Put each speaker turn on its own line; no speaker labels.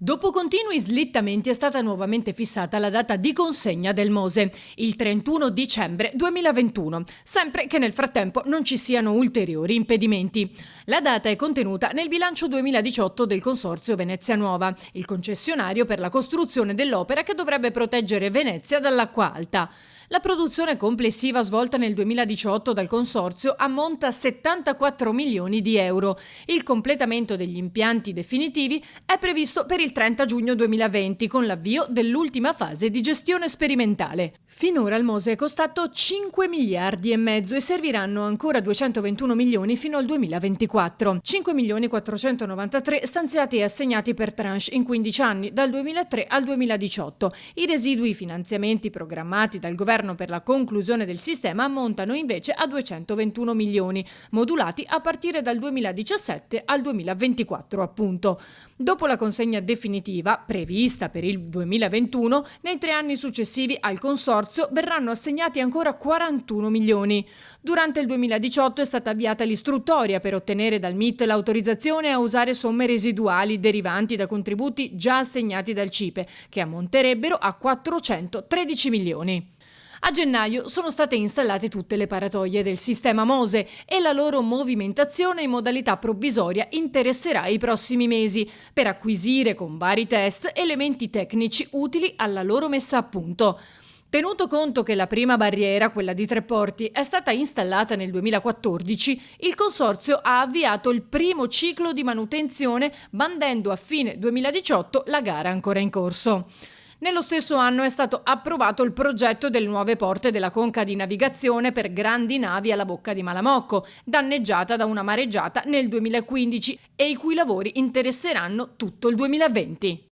Dopo continui slittamenti è stata nuovamente fissata la data di consegna del Mose, il 31 dicembre 2021, sempre che nel frattempo non ci siano ulteriori impedimenti. La data è contenuta nel bilancio 2018 del Consorzio Venezia Nuova, il concessionario per la costruzione dell'opera che dovrebbe proteggere Venezia dall'acqua alta. La produzione complessiva svolta nel 2018 dal Consorzio ammonta a 74 milioni di euro. Il completamento degli impianti definitivi è previsto per il 30 giugno 2020 con l'avvio dell'ultima fase di gestione sperimentale. Finora il Mose è costato 5 miliardi e mezzo e serviranno ancora 221 milioni fino al 2024. 5 milioni 493 stanziati e assegnati per tranche in 15 anni dal 2003 al 2018. I residui finanziamenti programmati dal governo per la conclusione del sistema ammontano invece a 221 milioni, modulati a partire dal 2017 al 2024 appunto. Dopo la consegna definitiva, prevista per il 2021, nei 3 anni successivi al Consorzio verranno assegnati ancora 41 milioni. Durante il 2018 è stata avviata l'istruttoria per ottenere dal MIT l'autorizzazione a usare somme residuali derivanti da contributi già assegnati dal CIPE, che ammonterebbero a 413 milioni. A gennaio sono state installate tutte le paratoie del sistema Mose e la loro movimentazione in modalità provvisoria interesserà i prossimi mesi per acquisire con vari test elementi tecnici utili alla loro messa a punto. Tenuto conto che la prima barriera, quella di Treporti, è stata installata nel 2014, il Consorzio ha avviato il primo ciclo di manutenzione bandendo a fine 2018 la gara ancora in corso. Nello stesso anno è stato approvato il progetto delle nuove porte della conca di navigazione per grandi navi alla bocca di Malamocco, danneggiata da una mareggiata nel 2015 e i cui lavori interesseranno tutto il 2020.